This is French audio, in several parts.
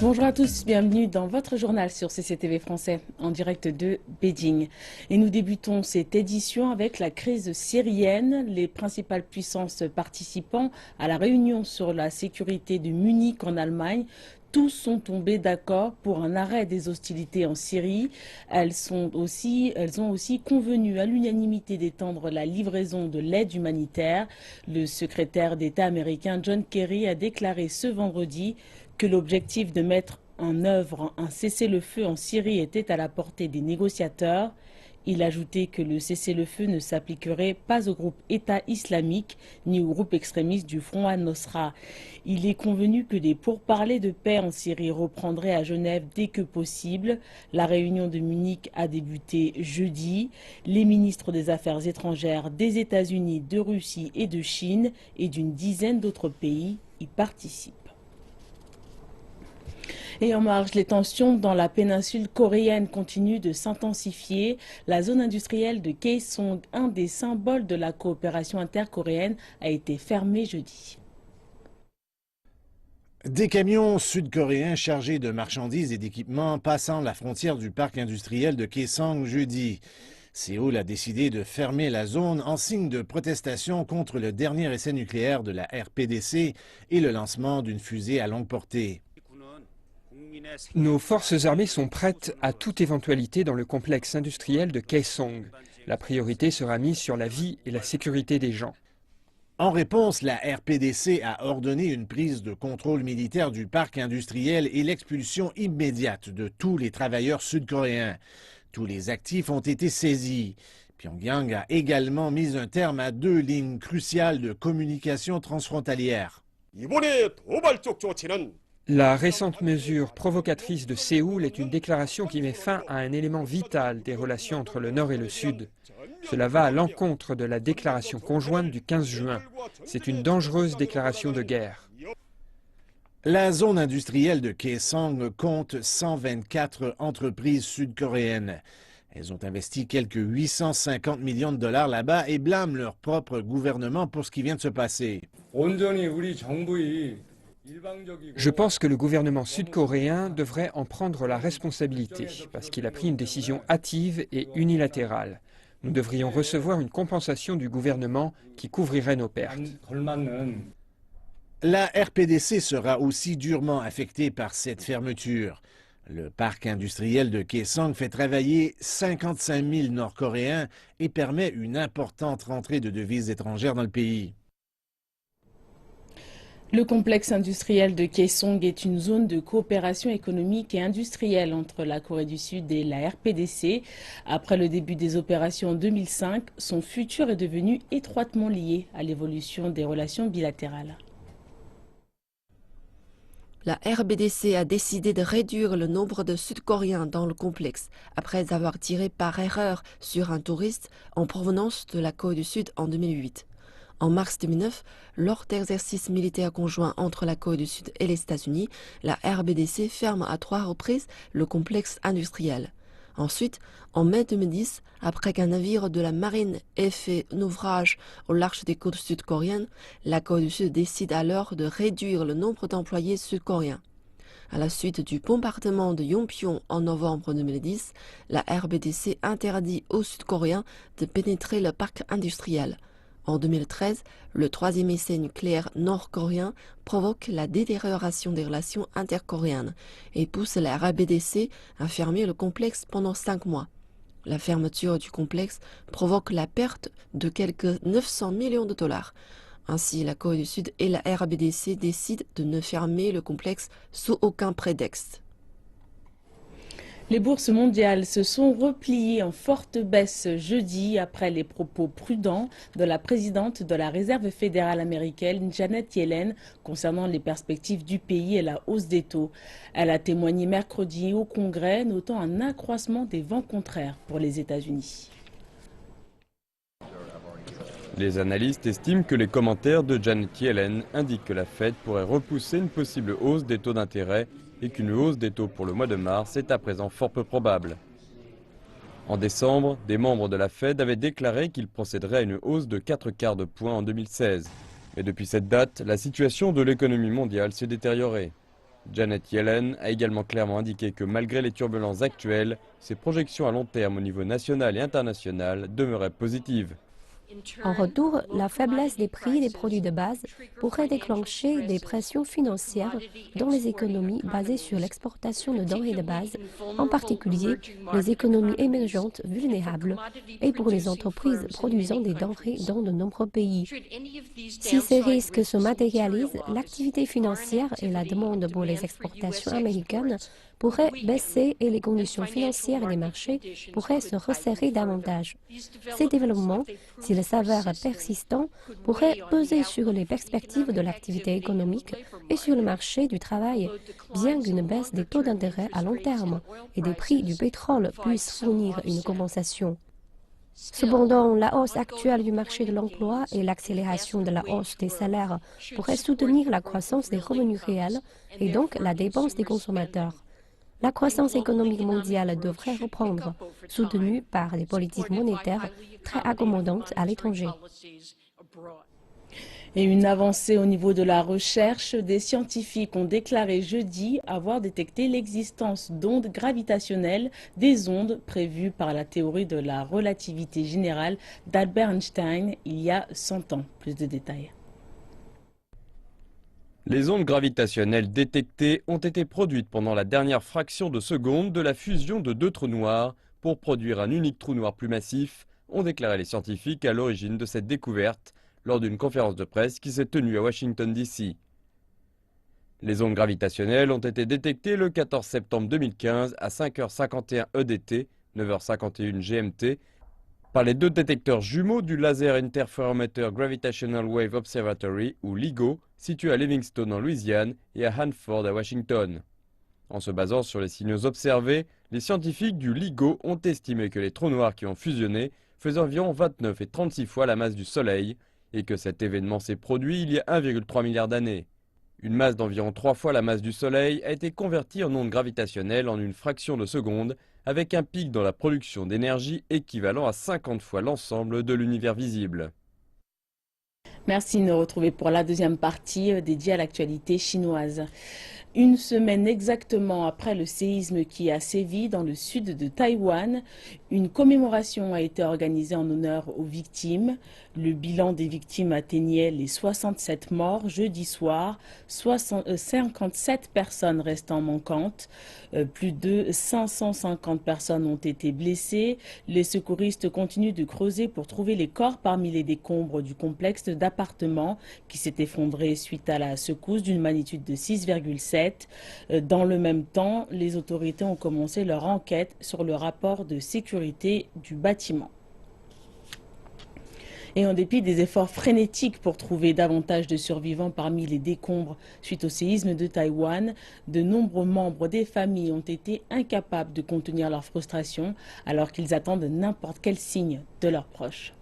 Bonjour à tous, bienvenue dans votre journal sur CCTV français, en direct de Beijing. Et nous débutons cette édition avec la crise syrienne. Les principales puissances participant à la réunion sur la sécurité de Munich en Allemagne, tous sont tombés d'accord pour un arrêt des hostilités en Syrie. Elles ont aussi convenu à l'unanimité d'étendre la livraison de l'aide humanitaire. Le secrétaire d'État américain John Kerry a déclaré ce vendredi que l'objectif de mettre en œuvre un cessez-le-feu en Syrie était à la portée des négociateurs. Il a ajouté que le cessez-le-feu ne s'appliquerait pas au groupe État islamique ni au groupe extrémiste du Front al-Nosra. Il est convenu que des pourparlers de paix en Syrie reprendraient à Genève dès que possible. La réunion de Munich a débuté jeudi. Les ministres des Affaires étrangères des États-Unis, de Russie et de Chine et d'une dizaine d'autres pays y participent. Et en marge, les tensions dans la péninsule coréenne continuent de s'intensifier. La zone industrielle de Kaesong, un des symboles de la coopération intercoréenne, a été fermée jeudi. Des camions sud-coréens chargés de marchandises et d'équipements passant la frontière du parc industriel de Kaesong jeudi. Séoul a décidé de fermer la zone en signe de protestation contre le dernier essai nucléaire de la RPDC et le lancement d'une fusée à longue portée. Nos forces armées sont prêtes à toute éventualité dans le complexe industriel de Kaesong. La priorité sera mise sur la vie et la sécurité des gens. En réponse, la RPDC a ordonné une prise de contrôle militaire du parc industriel et l'expulsion immédiate de tous les travailleurs sud-coréens. Tous les actifs ont été saisis. Pyongyang a également mis un terme à 2 lignes cruciales de communication transfrontalière. La récente mesure provocatrice de Séoul est une déclaration qui met fin à un élément vital des relations entre le Nord et le Sud. Cela va à l'encontre de la déclaration conjointe du 15 juin. C'est une dangereuse déclaration de guerre. La zone industrielle de Kaesong compte 124 entreprises sud-coréennes. Elles ont investi quelques 850 millions de dollars là-bas et blâment leur propre gouvernement pour ce qui vient de se passer. Je pense que le gouvernement sud-coréen devrait en prendre la responsabilité parce qu'il a pris une décision hâtive et unilatérale. Nous devrions recevoir une compensation du gouvernement qui couvrirait nos pertes. La RPDC sera aussi durement affectée par cette fermeture. Le parc industriel de Kaesong fait travailler 55 000 Nord-Coréens et permet une importante rentrée de devises étrangères dans le pays. Le complexe industriel de Kaesong est une zone de coopération économique et industrielle entre la Corée du Sud et la RPDC. Après le début des opérations en 2005, son futur est devenu étroitement lié à l'évolution des relations bilatérales. La RBDC a décidé de réduire le nombre de Sud-Coréens dans le complexe après avoir tiré par erreur sur un touriste en provenance de la Corée du Sud en 2008. En mars 2009, lors d'exercices militaires conjoints entre la Corée du Sud et les États-Unis, la RBDC ferme à 3 reprises le complexe industriel. Ensuite, en mai 2010, après qu'un navire de la marine ait fait naufrage au large des côtes sud-coréennes, la Corée du Sud décide alors de réduire le nombre d'employés sud-coréens. À la suite du bombardement de Yongbyon en novembre 2010, la RBDC interdit aux Sud-Coréens de pénétrer le parc industriel. En 2013, le 3e essai nucléaire nord-coréen provoque la détérioration des relations intercoréennes et pousse la RBDC à fermer le complexe pendant 5 mois. La fermeture du complexe provoque la perte de quelques 900 millions de dollars. Ainsi, la Corée du Sud et la RBDC décident de ne fermer le complexe sous aucun prétexte. Les bourses mondiales se sont repliées en forte baisse jeudi après les propos prudents de la présidente de la Réserve fédérale américaine, Janet Yellen, concernant les perspectives du pays et la hausse des taux. Elle a témoigné mercredi au Congrès, notant un accroissement des vents contraires pour les États-Unis. Les analystes estiment que les commentaires de Janet Yellen indiquent que la Fed pourrait repousser une possible hausse des taux d'intérêt et qu'une hausse des taux pour le mois de mars est à présent fort peu probable. En décembre, des membres de la Fed avaient déclaré qu'ils procéderaient à une hausse de 4/4 de point en 2016. Mais depuis cette date, la situation de l'économie mondiale s'est détériorée. Janet Yellen a également clairement indiqué que malgré les turbulences actuelles, ses projections à long terme au niveau national et international demeuraient positives. En retour, la faiblesse des prix des produits de base pourrait déclencher des pressions financières dans les économies basées sur l'exportation de denrées de base, en particulier les économies émergentes vulnérables et pour les entreprises produisant des denrées dans de nombreux pays. Si ces risques se matérialisent, l'activité financière et la demande pour les exportations américaines pourraient baisser et les conditions financières des marchés pourraient se resserrer davantage. Ces développements, s'ils s'avèrent persistants, pourraient peser sur les perspectives de l'activité économique et sur le marché du travail, bien qu'une baisse des taux d'intérêt à long terme et des prix du pétrole puisse fournir une compensation. Cependant, la hausse actuelle du marché de l'emploi et l'accélération de la hausse des salaires pourraient soutenir la croissance des revenus réels et donc la dépense des consommateurs. La croissance économique mondiale devrait reprendre, soutenue par des politiques monétaires très accommodantes à l'étranger. Et une avancée au niveau de la recherche, des scientifiques ont déclaré jeudi avoir détecté l'existence d'ondes gravitationnelles, des ondes prévues par la théorie de la relativité générale d'Albert Einstein il y a 100 ans. Plus de détails. Les ondes gravitationnelles détectées ont été produites pendant la dernière fraction de seconde de la fusion de deux trous noirs pour produire un unique trou noir plus massif, ont déclaré les scientifiques à l'origine de cette découverte lors d'une conférence de presse qui s'est tenue à Washington DC. Les ondes gravitationnelles ont été détectées le 14 septembre 2015 à 5h51 EDT, 9h51 GMT, par les deux détecteurs jumeaux du Laser Interferometer Gravitational Wave Observatory, ou LIGO, situé à Livingston en Louisiane et à Hanford à Washington. En se basant sur les signaux observés, les scientifiques du LIGO ont estimé que les trous noirs qui ont fusionné faisaient environ 29 et 36 fois la masse du Soleil, et que cet événement s'est produit il y a 1,3 milliard d'années. Une masse d'environ 3 fois la masse du Soleil a été convertie en onde gravitationnelle en une fraction de seconde, avec un pic dans la production d'énergie équivalent à 50 fois l'ensemble de l'univers visible. Merci de nous retrouver pour la deuxième partie dédiée à l'actualité chinoise. Une semaine exactement après le séisme qui a sévi dans le sud de Taïwan, une commémoration a été organisée en honneur aux victimes. Le bilan des victimes atteignait les 67 morts jeudi soir, 57 personnes restant manquantes. Plus de 550 personnes ont été blessées. Les secouristes continuent de creuser pour trouver les corps parmi les décombres du complexe d'appartements qui s'est effondré suite à la secousse d'une magnitude de 6,7. Dans le même temps, les autorités ont commencé leur enquête sur le rapport de sécurité du bâtiment. Et en dépit des efforts frénétiques pour trouver davantage de survivants parmi les décombres suite au séisme de Taïwan, de nombreux membres des familles ont été incapables de contenir leur frustration alors qu'ils attendent n'importe quel signe de leurs proches.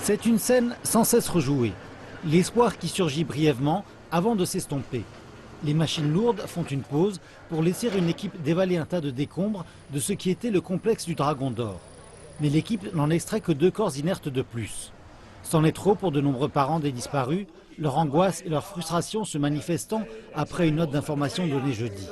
C'est une scène sans cesse rejouée. L'espoir qui surgit brièvement avant de s'estomper. Les machines lourdes font une pause pour laisser une équipe dévaler un tas de décombres de ce qui était le complexe du Dragon d'Or. Mais l'équipe n'en extrait que 2 corps inertes de plus. C'en est trop pour de nombreux parents des disparus, leur angoisse et leur frustration se manifestant après une note d'information donnée jeudi.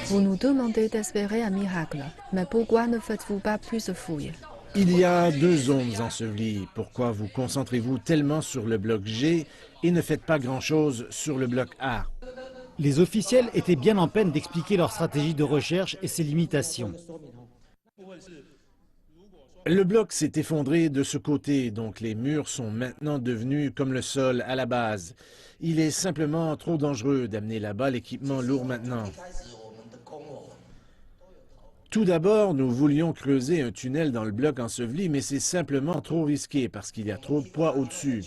Vous nous demandez d'espérer un miracle, mais pourquoi ne faites-vous pas plus de fouilles? Il y a 2 zones ensevelies. Pourquoi vous concentrez-vous tellement sur le bloc G et ne faites pas grand-chose sur le bloc A? Les officiels étaient bien en peine d'expliquer leur stratégie de recherche et ses limitations. Le bloc s'est effondré de ce côté, donc les murs sont maintenant devenus comme le sol à la base. Il est simplement trop dangereux d'amener là-bas l'équipement lourd maintenant. Tout d'abord, nous voulions creuser un tunnel dans le bloc enseveli, mais c'est simplement trop risqué parce qu'il y a trop de poids au-dessus.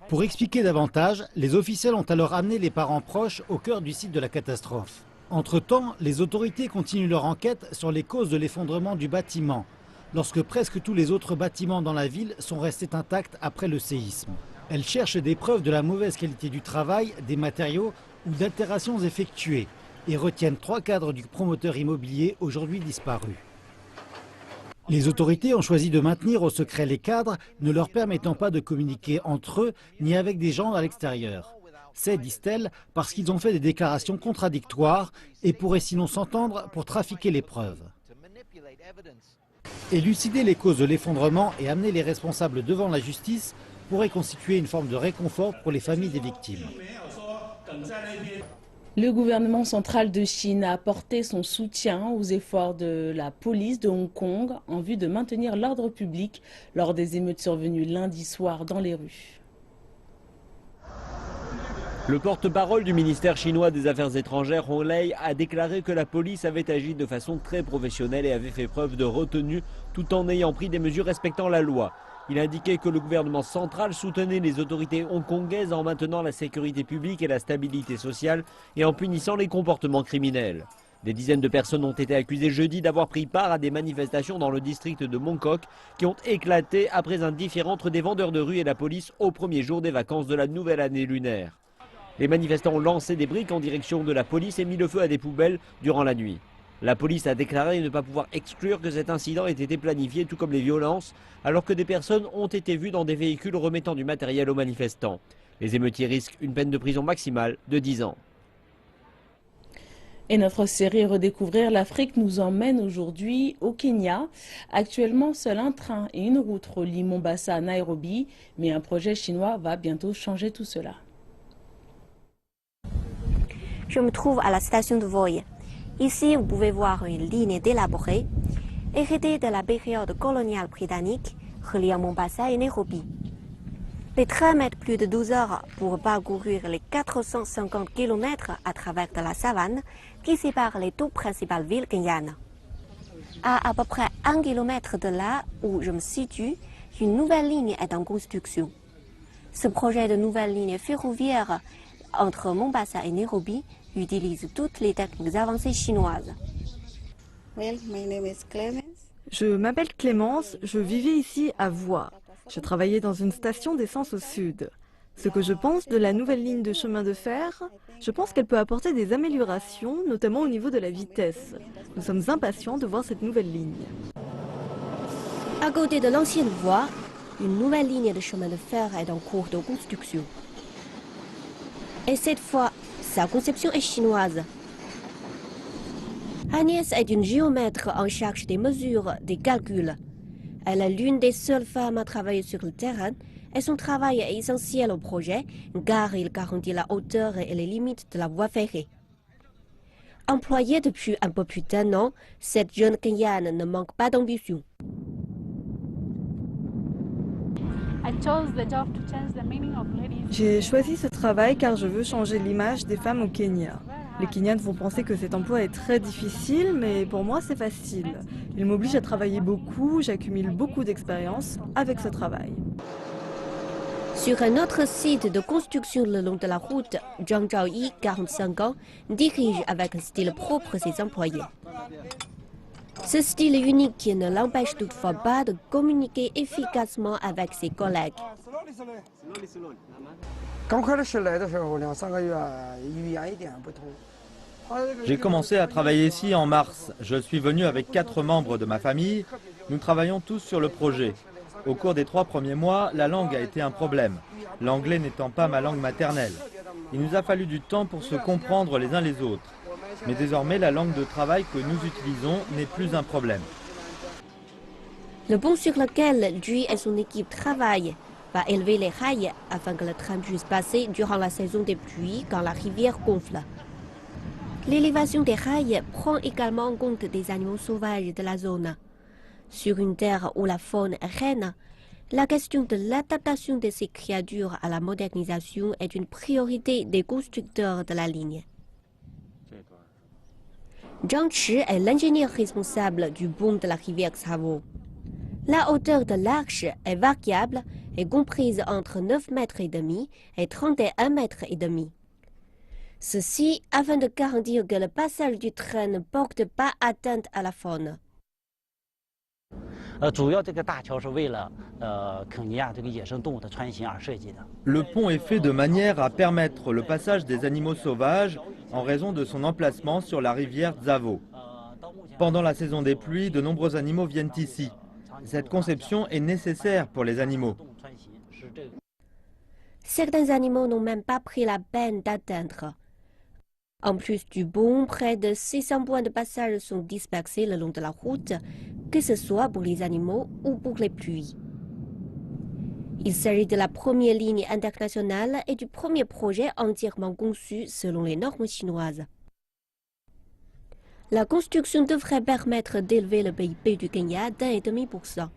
Pour expliquer davantage, les officiels ont alors amené les parents proches au cœur du site de la catastrophe. Entre-temps, les autorités continuent leur enquête sur les causes de l'effondrement du bâtiment, lorsque presque tous les autres bâtiments dans la ville sont restés intacts après le séisme. Elles cherchent des preuves de la mauvaise qualité du travail, des matériaux ou d'altérations effectuées et retiennent 3 cadres du promoteur immobilier aujourd'hui disparus. Les autorités ont choisi de maintenir au secret les cadres, ne leur permettant pas de communiquer entre eux ni avec des gens à l'extérieur. C'est, disent-elles, parce qu'ils ont fait des déclarations contradictoires et pourraient sinon s'entendre pour trafiquer les preuves. Élucider les causes de l'effondrement et amener les responsables devant la justice pourrait constituer une forme de réconfort pour les familles des victimes. Le gouvernement central de Chine a apporté son soutien aux efforts de la police de Hong Kong en vue de maintenir l'ordre public lors des émeutes survenues lundi soir dans les rues. Le porte-parole du ministère chinois des Affaires étrangères, Hong Lei, a déclaré que la police avait agi de façon très professionnelle et avait fait preuve de retenue tout en ayant pris des mesures respectant la loi. Il a indiqué que le gouvernement central soutenait les autorités hongkongaises en maintenant la sécurité publique et la stabilité sociale et en punissant les comportements criminels. Des dizaines de personnes ont été accusées jeudi d'avoir pris part à des manifestations dans le district de Mongkok qui ont éclaté après un différend entre des vendeurs de rue et la police au premier jour des vacances de la nouvelle année lunaire. Les manifestants ont lancé des briques en direction de la police et mis le feu à des poubelles durant la nuit. La police a déclaré ne pas pouvoir exclure que cet incident ait été planifié, tout comme les violences, alors que des personnes ont été vues dans des véhicules remettant du matériel aux manifestants. Les émeutiers risquent une peine de prison maximale de 10 ans. Et notre série Redécouvrir l'Afrique nous emmène aujourd'hui au Kenya. Actuellement, seul un train et une route relient Mombasa à Nairobi, mais un projet chinois va bientôt changer tout cela. Je me trouve à la station de Voi. Ici, vous pouvez voir une ligne délabrée, héritée de la période coloniale britannique, reliant Mombasa et Nairobi. Les trains mettent plus de 12 heures pour parcourir les 450 km à travers de la savane qui sépare les deux principales villes kenyanes. À peu près 1 km de là où je me situe, une nouvelle ligne est en construction. Ce projet de nouvelle ligne ferroviaire entre Mombasa et Nairobi utilise toutes les techniques avancées chinoises. Je m'appelle Clémence, je vivais ici à Voi. Je travaillais dans une station d'essence au sud. Ce que je pense de la nouvelle ligne de chemin de fer, je pense qu'elle peut apporter des améliorations, notamment au niveau de la vitesse. Nous sommes impatients de voir cette nouvelle ligne. À côté de l'ancienne voie, une nouvelle ligne de chemin de fer est en cours de construction. Et cette fois, sa conception est chinoise. Agnès est une géomètre en charge des mesures, des calculs. Elle est l'une des seules femmes à travailler sur le terrain et son travail est essentiel au projet car il garantit la hauteur et les limites de la voie ferrée. Employée depuis un peu plus d'1 an, cette jeune Kenyane ne manque pas d'ambition. J'ai choisi ce travail car je veux changer l'image des femmes au Kenya. Les Kenyanes vont penser que cet emploi est très difficile, mais pour moi c'est facile. Il m'oblige à travailler beaucoup, j'accumule beaucoup d'expérience avec ce travail. Sur un autre site de construction le long de la route, Zhang Zhaoyi, 45 ans, dirige avec un style propre ses employés. Ce style unique ne l'empêche toutefois pas de communiquer efficacement avec ses collègues. J'ai commencé à travailler ici en mars. Je suis venu avec 4 membres de ma famille. Nous travaillons tous sur le projet. Au cours des 3 premiers mois, la langue a été un problème, l'anglais n'étant pas ma langue maternelle. Il nous a fallu du temps pour se comprendre les uns les autres. Mais désormais, la langue de travail que nous utilisons n'est plus un problème. Le pont sur lequel lui et son équipe travaillent va élever les rails afin que le train puisse passer durant la saison des pluies quand la rivière gonfle. L'élévation des rails prend également en compte des animaux sauvages de la zone. Sur une terre où la faune est reine, la question de l'adaptation de ces créatures à la modernisation est une priorité des constructeurs de la ligne. Zhang Chi est l'ingénieur responsable du pont de la rivière Tsavo. La hauteur de l'arche est variable et comprise entre 9,5 mètres et 31,5 mètres. Ceci afin de garantir que le passage du train ne porte pas atteinte à la faune. Le pont est fait de manière à permettre le passage des animaux sauvages en raison de son emplacement sur la rivière Tsavo. Pendant la saison des pluies, de nombreux animaux viennent ici. Cette conception est nécessaire pour les animaux. Certains animaux n'ont même pas pris la peine d'atteindre. En plus du pont, près de 600 points de passage sont dispersés le long de la route, que ce soit pour les animaux ou pour les pluies. Il s'agit de la première ligne internationale et du premier projet entièrement conçu selon les normes chinoises. La construction devrait permettre d'élever le PIB du Kenya d'1,5%.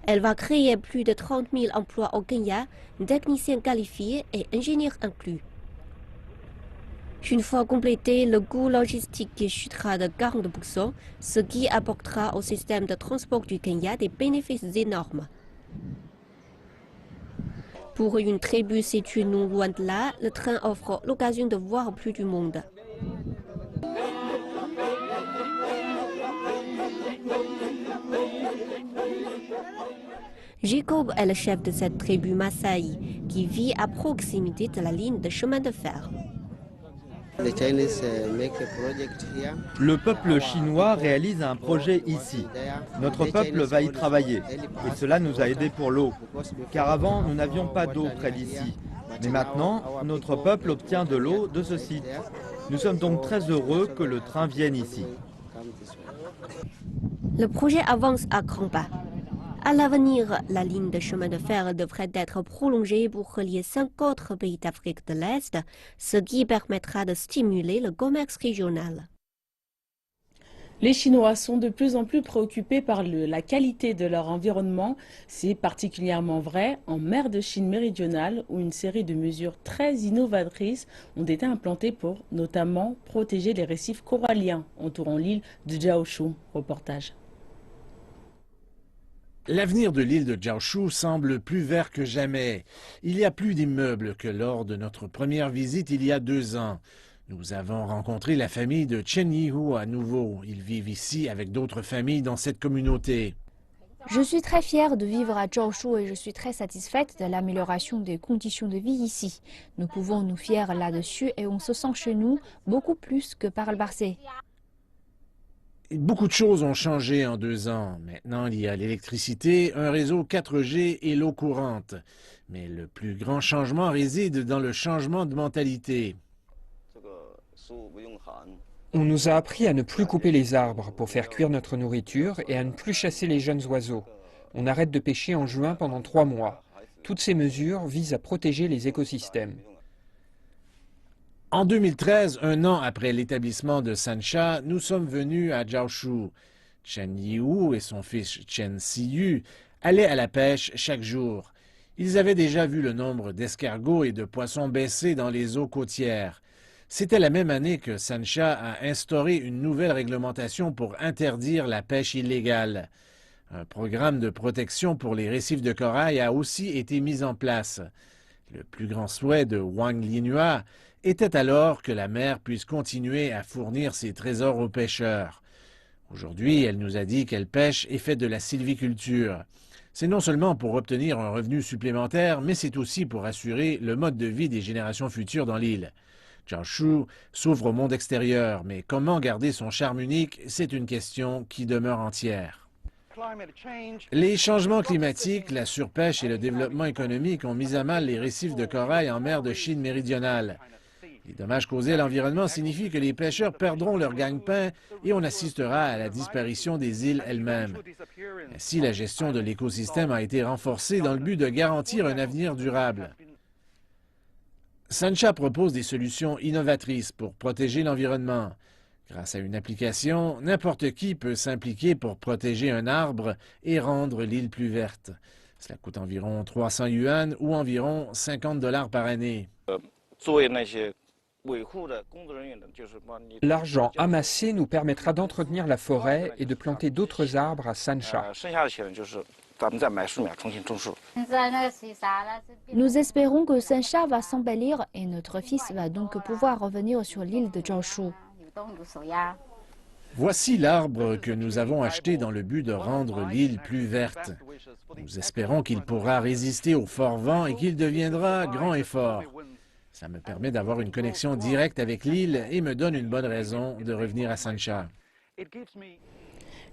Elle va créer plus de 30 000 emplois au Kenya, techniciens qualifiés et ingénieurs inclus. Une fois complété, le coût logistique chutera de 40%, ce qui apportera au système de transport du Kenya des bénéfices énormes. Pour une tribu située non loin de là, le train offre l'occasion de voir plus du monde. Jacob est le chef de cette tribu Maasai, qui vit à proximité de la ligne de chemin de fer. Le peuple chinois réalise un projet ici. Notre peuple va y travailler. Et cela nous a aidés pour l'eau. Car avant, nous n'avions pas d'eau près d'ici. Mais maintenant, notre peuple obtient de l'eau de ce site. Nous sommes donc très heureux que le train vienne ici. Le projet avance à grands pas. À l'avenir, la ligne de chemin de fer devrait être prolongée pour relier 5 autres pays d'Afrique de l'Est, ce qui permettra de stimuler le commerce régional. Les Chinois sont de plus en plus préoccupés par la qualité de leur environnement. C'est particulièrement vrai en mer de Chine méridionale, où une série de mesures très innovatrices ont été implantées pour notamment protéger les récifs coralliens entourant l'île de Jiaoshu. Reportage. L'avenir de l'île de Jiaoshu semble plus vert que jamais. Il y a plus d'immeubles que lors de notre première visite il y a 2 ans. Nous avons rencontré la famille de Chen Yihu à nouveau. Ils vivent ici avec d'autres familles dans cette communauté. Je suis très fière de vivre à Jiaoshu et je suis très satisfaite de l'amélioration des conditions de vie ici. Nous pouvons nous fier là-dessus et on se sent chez nous beaucoup plus que par le passé. Beaucoup de choses ont changé en 2 ans. Maintenant, il y a l'électricité, un réseau 4G et l'eau courante. Mais le plus grand changement réside dans le changement de mentalité. On nous a appris à ne plus couper les arbres pour faire cuire notre nourriture et à ne plus chasser les jeunes oiseaux. On arrête de pêcher en juin pendant 3 mois. Toutes ces mesures visent à protéger les écosystèmes. En 2013, 1 an après l'établissement de Sansha, nous sommes venus à Jiaoshu. Chen Yihu et son fils Chen Siyu allaient à la pêche chaque jour. Ils avaient déjà vu le nombre d'escargots et de poissons baisser dans les eaux côtières. C'était la même année que Sansha a instauré une nouvelle réglementation pour interdire la pêche illégale. Un programme de protection pour les récifs de corail a aussi été mis en place. Le plus grand souhait de Wang Linhua était alors que la mer puisse continuer à fournir ses trésors aux pêcheurs. Aujourd'hui, elle nous a dit qu'elle pêche et fait de la sylviculture. C'est non seulement pour obtenir un revenu supplémentaire, mais c'est aussi pour assurer le mode de vie des générations futures dans l'île. Jiaoshu s'ouvre au monde extérieur, mais comment garder son charme unique, c'est une question qui demeure entière. Les changements climatiques, la surpêche et le développement économique ont mis à mal les récifs de corail en mer de Chine méridionale. Les dommages causés à l'environnement signifient que les pêcheurs perdront leur gagne-pain et on assistera à la disparition des îles elles-mêmes. Ainsi, la gestion de l'écosystème a été renforcée dans le but de garantir un avenir durable. Sansha propose des solutions innovatrices pour protéger l'environnement. Grâce à une application, n'importe qui peut s'impliquer pour protéger un arbre et rendre l'île plus verte. Cela coûte environ 300 yuan ou environ 50 $ par année. L'argent amassé nous permettra d'entretenir la forêt et de planter d'autres arbres à Sansha. Nous espérons que Sansha va s'embellir et notre fils va donc pouvoir revenir sur l'île de Jiaoshu. Voici l'arbre que nous avons acheté dans le but de rendre l'île plus verte. Nous espérons qu'il pourra résister aux forts vents et qu'il deviendra grand et fort. Ça me permet d'avoir une connexion directe avec l'île et me donne une bonne raison de revenir à Sansha.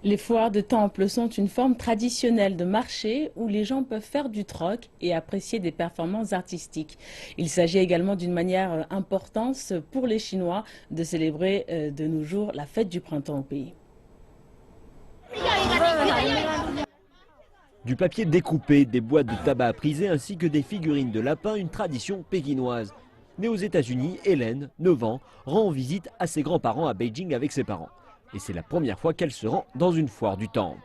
Les foires de temple sont une forme traditionnelle de marché où les gens peuvent faire du troc et apprécier des performances artistiques. Il s'agit également d'une manière importante pour les Chinois de célébrer de nos jours la fête du printemps au pays. Du papier découpé, des boîtes de tabac à priser ainsi que des figurines de lapins, une tradition pékinoise. Née aux États-Unis, Hélène, 9 ans, rend visite à ses grands-parents à Beijing avec ses parents. Et c'est la première fois qu'elle se rend dans une foire du temple.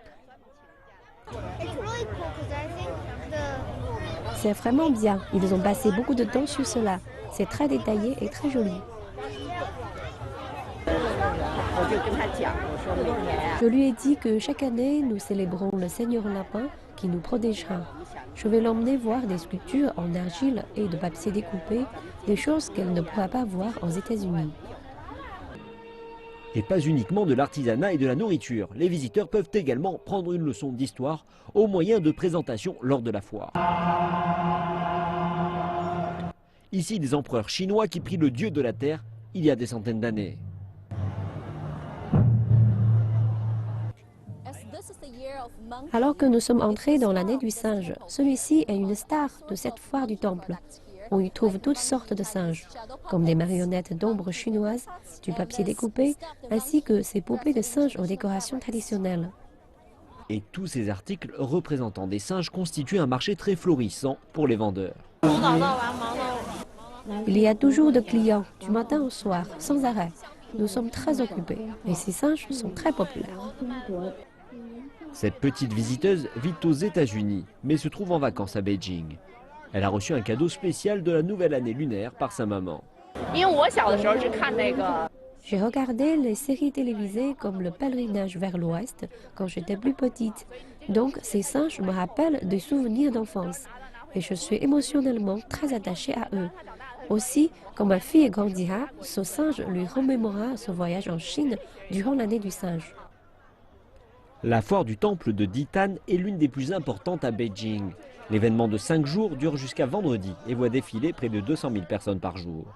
C'est vraiment bien. Ils ont passé beaucoup de temps sur cela. C'est très détaillé et très joli. Je lui ai dit que chaque année, nous célébrons le Seigneur Lapin qui nous protégera. Je vais l'emmener voir des sculptures en argile et de papier découpé, des choses qu'elle ne pourra pas voir aux États-Unis. Et pas uniquement de l'artisanat et de la nourriture. Les visiteurs peuvent également prendre une leçon d'histoire au moyen de présentations lors de la foire. Ici, des empereurs chinois qui prient le dieu de la terre il y a des centaines d'années. Alors que nous sommes entrés dans l'année du singe, celui-ci est une star de cette foire du temple. On y trouve toutes sortes de singes, comme des marionnettes d'ombre chinoises, du papier découpé, ainsi que ces poupées de singes aux décorations traditionnelles. Et tous ces articles représentant des singes constituent un marché très florissant pour les vendeurs. Il y a toujours de clients, du matin au soir, sans arrêt. Nous sommes très occupés et ces singes sont très populaires. Cette petite visiteuse vit aux États-Unis, mais se trouve en vacances à Beijing. Elle a reçu un cadeau spécial de la nouvelle année lunaire par sa maman. J'ai regardé les séries télévisées comme Le Pèlerinage vers l'Ouest quand j'étais plus petite. Donc ces singes me rappellent des souvenirs d'enfance. Et je suis émotionnellement très attachée à eux. Aussi, quand ma fille grandira, ce singe lui remémorera ce voyage en Chine durant l'année du singe. La foire du temple de Ditan est l'une des plus importantes à Beijing. L'événement de 5 jours dure jusqu'à vendredi et voit défiler près de 200 000 personnes par jour.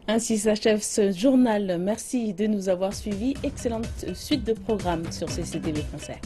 Ainsi s'achève ce journal. Merci de nous avoir suivis. Excellente suite de programmes sur CCTV Français.